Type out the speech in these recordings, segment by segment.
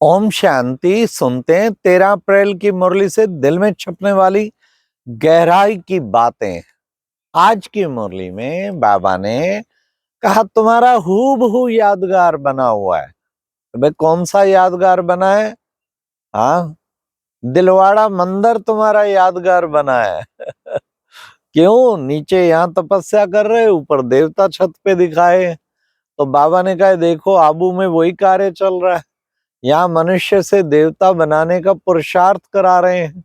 ओम शांति। सुनते हैं 13 अप्रैल की मुरली से दिल में छपने वाली गहराई की बातें। आज की मुरली में बाबा ने कहा तुम्हारा हूबहू यादगार बना हुआ है। अबे कौन सा यादगार बना है? हाँ, दिलवाड़ा मंदिर तुम्हारा यादगार बना है। क्यों? नीचे यहाँ तपस्या कर रहे, ऊपर देवता छत पे दिखाए। तो बाबा ने कहा देखो आबू में वही कार्य चल रहा है। यहाँ मनुष्य से देवता बनाने का पुरुषार्थ करा रहे हैं।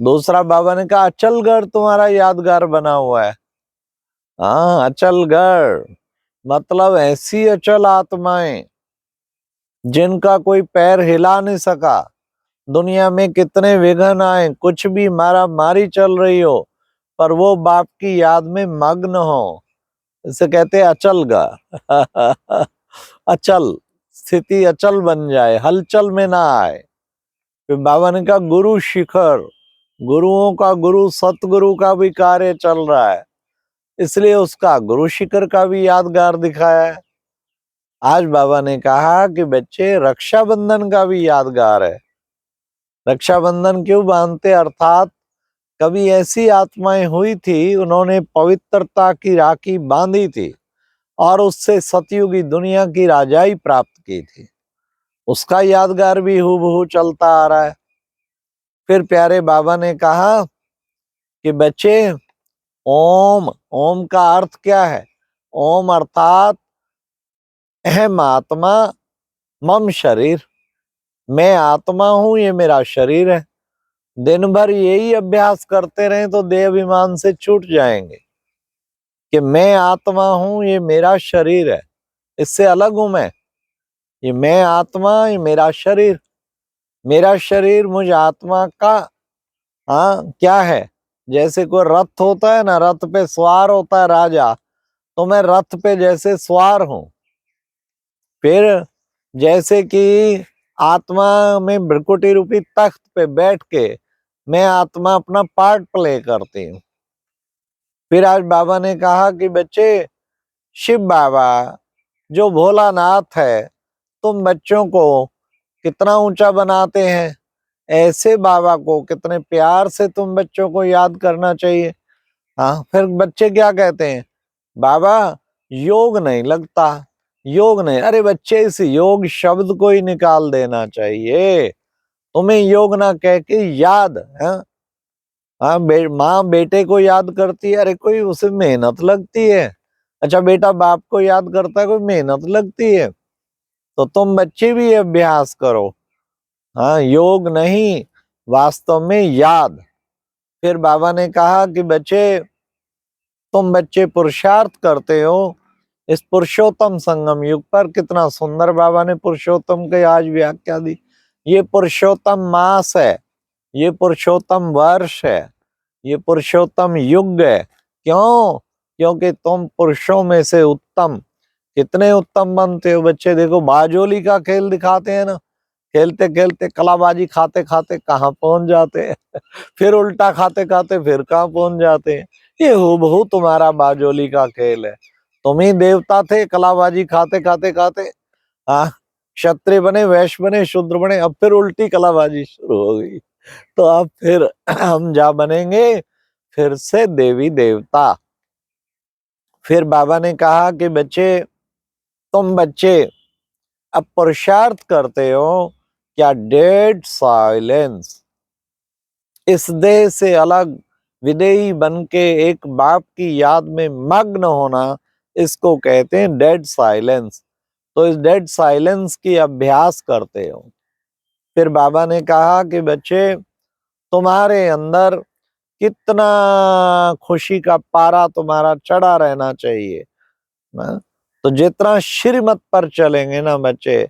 दूसरा बाबा ने कहा अचलगढ़ तुम्हारा यादगार बना हुआ है। हाँ, अचलगढ़ मतलब ऐसी अचल आत्माएं जिनका कोई पैर हिला नहीं सका। दुनिया में कितने विघ्न आए, कुछ भी मारा मारी चल रही हो, पर वो बाप की याद में मग्न हो, इसे कहते अचलगढ़। अचल स्थिति अचल बन जाए, हलचल में ना आए। फिर बाबा ने कहा गुरु शिखर, गुरुओं का गुरु सतगुरु का भी कार्य चल रहा है, इसलिए उसका गुरु शिखर का भी यादगार दिखाया है। आज बाबा ने कहा कि बच्चे रक्षाबंधन का भी यादगार है। रक्षाबंधन क्यों बांधते? अर्थात कभी ऐसी आत्माएं हुई थी, उन्होंने पवित्रता की राखी बांधी थी और उससे सतयुगी दुनिया की राजाई प्राप्त की थी। उसका यादगार भी हूबहू चलता आ रहा है। फिर प्यारे बाबा ने कहा कि बच्चे ओम, ओम का अर्थ क्या है? ओम अर्थात अहम आत्मा मम शरीर, मैं आत्मा हूं, ये मेरा शरीर है। दिन भर यही अभ्यास करते रहें तो देह अभिमान से छूट जाएंगे कि मैं आत्मा हूं, ये मेरा शरीर है, इससे अलग हूं मैं। ये मैं आत्मा, ये मेरा शरीर। मेरा शरीर मुझ आत्मा का क्या है? जैसे कोई रथ होता है ना, रथ पे सवार होता है राजा, तो मैं रथ पे जैसे सवार हूं। फिर जैसे कि आत्मा में भ्रकुटी रूपी तख्त पे बैठ के मैं आत्मा अपना पार्ट प्ले करती हूँ। फिर आज बाबा ने कहा कि बच्चे शिव बाबा जो भोलानाथ है, तुम बच्चों को कितना ऊंचा बनाते हैं, ऐसे बाबा को कितने प्यार से तुम बच्चों को याद करना चाहिए। हाँ, फिर बच्चे क्या कहते हैं? बाबा योग नहीं लगता, योग नहीं। अरे बच्चे, इस योग शब्द को ही निकाल देना चाहिए। तुम्हें योग ना कह के याद है। हाँ, माँ बेटे को याद करती है, अरे कोई उसे मेहनत लगती है। अच्छा, बेटा बाप को याद करता है, कोई मेहनत लगती है? तो तुम बच्चे भी अभ्यास करो। हाँ, योग नहीं, वास्तव में याद। फिर बाबा ने कहा कि बच्चे तुम बच्चे पुरुषार्थ करते हो इस पुरुषोत्तम संगम युग पर। कितना सुंदर बाबा ने पुरुषोत्तम की आज व्याख्या दी। ये पुरुषोत्तम मास है, ये पुरुषोत्तम वर्ष है, ये पुरुषोत्तम युग है। क्यों? क्योंकि तुम पुरुषों में से उत्तम, कितने उत्तम बनते हो बच्चे। देखो बाजोली का खेल दिखाते हैं ना, खेलते खेलते कलाबाजी खाते खाते कहाँ पहुंच जाते हैं। फिर उल्टा खाते खाते फिर कहाँ पहुंच जाते हैं। ये हूबहू तुम्हारा बाजोली का खेल है। तुम ही देवता थे, कलाबाजी खाते खाते खाते हाँ, क्षत्रिय बने, वैश्य बने, शूद्र बने, अब फिर उल्टी कलाबाजी शुरू हो गई। तो अब फिर हम जा बनेंगे फिर से देवी देवता। फिर बाबा ने कहा कि बच्चे तुम बच्चे अब पुरुषार्थ करते हो क्या? डेड साइलेंस, इस देह से अलग विदेही बन के एक बाप की याद में मग्न होना, इसको कहते हैं डेड साइलेंस। तो इस डेड साइलेंस की अभ्यास करते हो। फिर बाबा ने कहा कि बच्चे तुम्हारे अंदर कितना खुशी का पारा तुम्हारा चढ़ा रहना चाहिए ना। तो जितना श्रीमत पर चलेंगे ना बच्चे,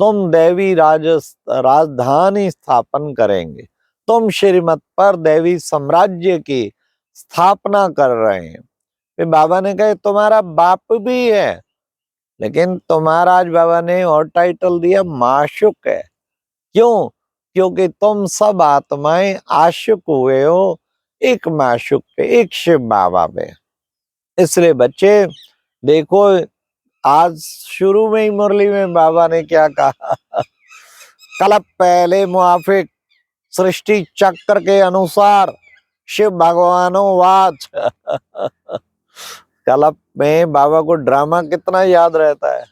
तुम दैवी राजधानी स्थापन करेंगे। तुम श्रीमत पर दैवी साम्राज्य की स्थापना कर रहे हैं। फिर बाबा ने कहा तुम्हारा बाप भी है, लेकिन तुम्हारा आज बाबा ने और टाइटल दिया माशुक है। क्यों? क्योंकि तुम सब आत्माएं आशुक हुए हो एक माशुक पे, एक शिव बाबा पे। इसलिए बच्चे देखो, आज शुरू में ही मुरली में बाबा ने क्या कहा? कल्प पहले मुआफिक सृष्टि चक्र के अनुसार शिव भगवानो वाच। कल्प में बाबा को ड्रामा कितना याद रहता है।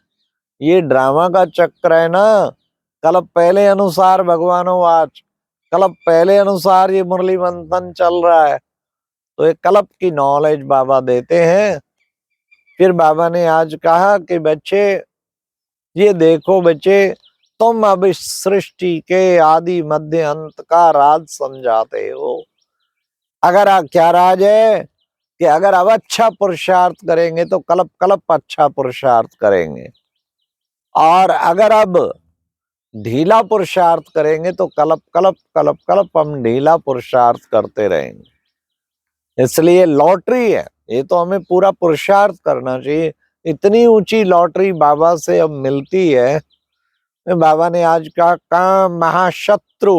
ये ड्रामा का चक्र है ना। कल्प पहले अनुसार भगवानो वाच, कल्प पहले अनुसार ये मुरली मंथन चल रहा है। तो एक कल्प की नॉलेज बाबा देते हैं। फिर बाबा ने आज कहा कि बच्चे ये देखो बच्चे, तुम अब इस सृष्टि के आदि मध्य अंत का राज समझाते हो। अगर क्या राज है कि अगर अब अच्छा पुरुषार्थ करेंगे तो कल्प कल्प अच्छा पुरुषार्थ करेंगे, और अगर अब ढीला पुरुषार्थ करेंगे तो कल्प कल्प कल्प कल्प हम ढीला पुरुषार्थ करते रहेंगे। इसलिए लॉटरी है, ये तो हमें पूरा पुरुषार्थ करना चाहिए। इतनी ऊंची लॉटरी बाबा से अब मिलती है। बाबा ने आज कहा, काम महाशत्रु,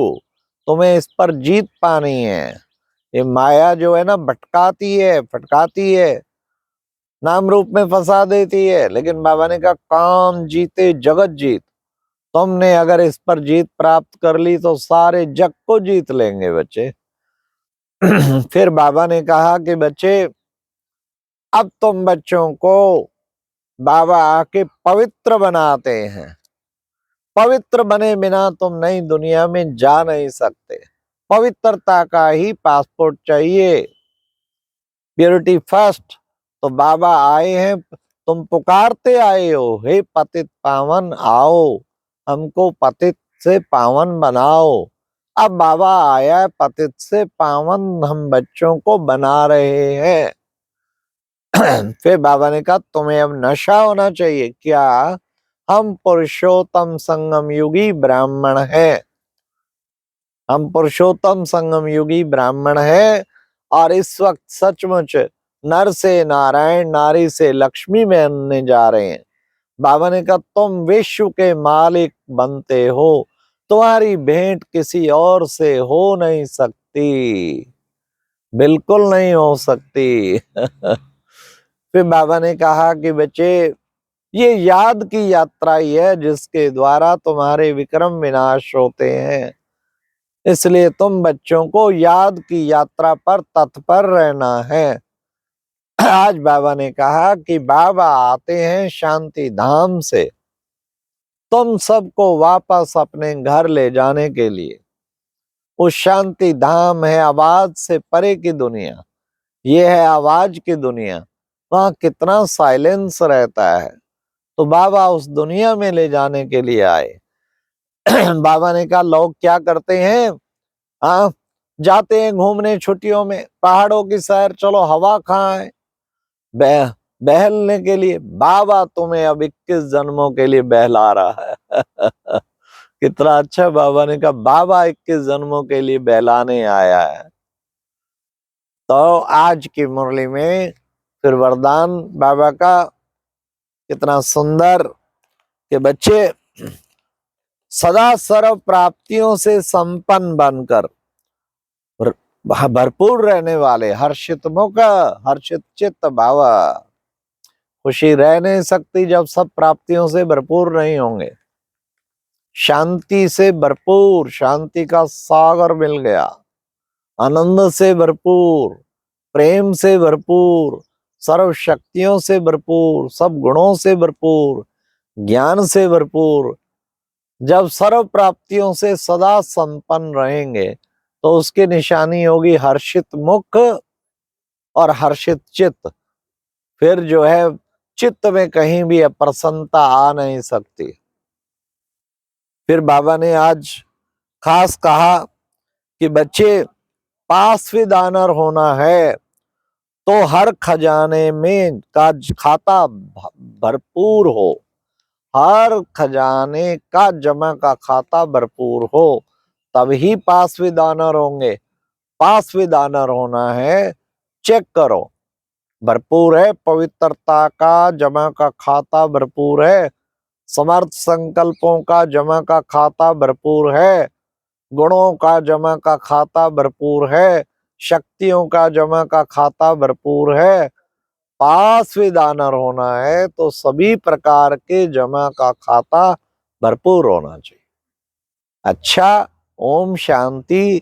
तुम्हें इस पर जीत पानी है। ये माया जो है ना भटकाती है, फटकाती है, नाम रूप में फंसा देती है। लेकिन बाबा ने कहा काम जीते जगत जीत। तुमने अगर इस पर जीत प्राप्त कर ली तो सारे जग को जीत लेंगे बच्चे। फिर बाबा ने कहा कि बच्चे अब तुम बच्चों को बाबा आके पवित्र बनाते हैं। पवित्र बने बिना तुम नई दुनिया में जा नहीं सकते। पवित्रता का ही पासपोर्ट चाहिए, प्योरिटी फर्स्ट। तो बाबा आए हैं, तुम पुकारते आए हो, हे पतित पावन आओ, हमको पतित से पावन बनाओ। अब बाबा आया है, पतित से पावन हम बच्चों को बना रहे हैं। फिर बाबा ने कहा तुम्हें अब नशा होना चाहिए क्या? हम पुरुषोत्तम संगम युगी ब्राह्मण हैं। हम पुरुषोत्तम संगम युगी ब्राह्मण हैं, और इस वक्त सचमुच नर से नारायण, नारी से लक्ष्मी बनने जा रहे हैं। बाबा ने कहा तुम विश्व के मालिक बनते हो, तुम्हारी भेंट किसी और से हो नहीं सकती, बिल्कुल नहीं हो सकती। फिर बाबा ने कहा कि बच्चे ये याद की यात्रा ही है जिसके द्वारा तुम्हारे विक्रम विनाश होते हैं। इसलिए तुम बच्चों को याद की यात्रा पर तत्पर रहना है। आज बाबा ने कहा कि बाबा आते हैं शांति धाम से तुम सबको वापस अपने घर ले जाने के लिए। वो शांति धाम है आवाज से परे की दुनिया, ये है आवाज की दुनिया। वहां कितना साइलेंस रहता है। तो बाबा उस दुनिया में ले जाने के लिए आए। बाबा ने कहा लोग क्या करते हैं, हाँ जाते हैं घूमने छुट्टियों में पहाड़ों की सैर, चलो हवा खाएं, बहलने के लिए। बाबा तुम्हें अब 21 जन्मों के लिए बहला रहा है। कितना अच्छा। बाबा ने कहा बाबा 21 जन्मों के लिए बहलाने आया है। तो आज की मुरली में फिर वरदान बाबा का कितना सुंदर कि बच्चे सदा सर्व प्राप्तियों से संपन्न बनकर भरपूर रहने वाले, हर्षित मुख हर्षित चित्त भावा। खुशी रह नहीं सकती जब सब प्राप्तियों से भरपूर नहीं होंगे। शांति से भरपूर, शांति का सागर मिल गया, आनंद से भरपूर, प्रेम से भरपूर, सर्व शक्तियों से भरपूर, सब गुणों से भरपूर, ज्ञान से भरपूर। जब सर्व प्राप्तियों से सदा संपन्न रहेंगे तो उसकी निशानी होगी हर्षित मुख और हर्षित चित्त। फिर जो है चित्त में कहीं भी अप्रसन्नता आ नहीं सकती। फिर बाबा ने आज खास कहा कि बच्चे पास विदानर होना है तो हर खजाने में का खाता भरपूर हो, हर खजाने का जमा का खाता भरपूर हो, तभी पास विदानर होंगे। पास विदानर होना है, चेक करो भरपूर है, पवित्रता का जमा का खाता भरपूर है, समर्थ संकल्पों का जमा का खाता भरपूर है, गुणों का जमा का खाता भरपूर है, शक्तियों का जमा का खाता भरपूर है। पास विदानर होना है तो सभी प्रकार के जमा का खाता भरपूर होना चाहिए। अच्छा, ओम शांति।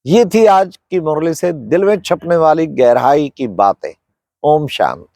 ये थी आज की मुरली से दिल में छपने वाली गहराई की बातें। ओम शांति।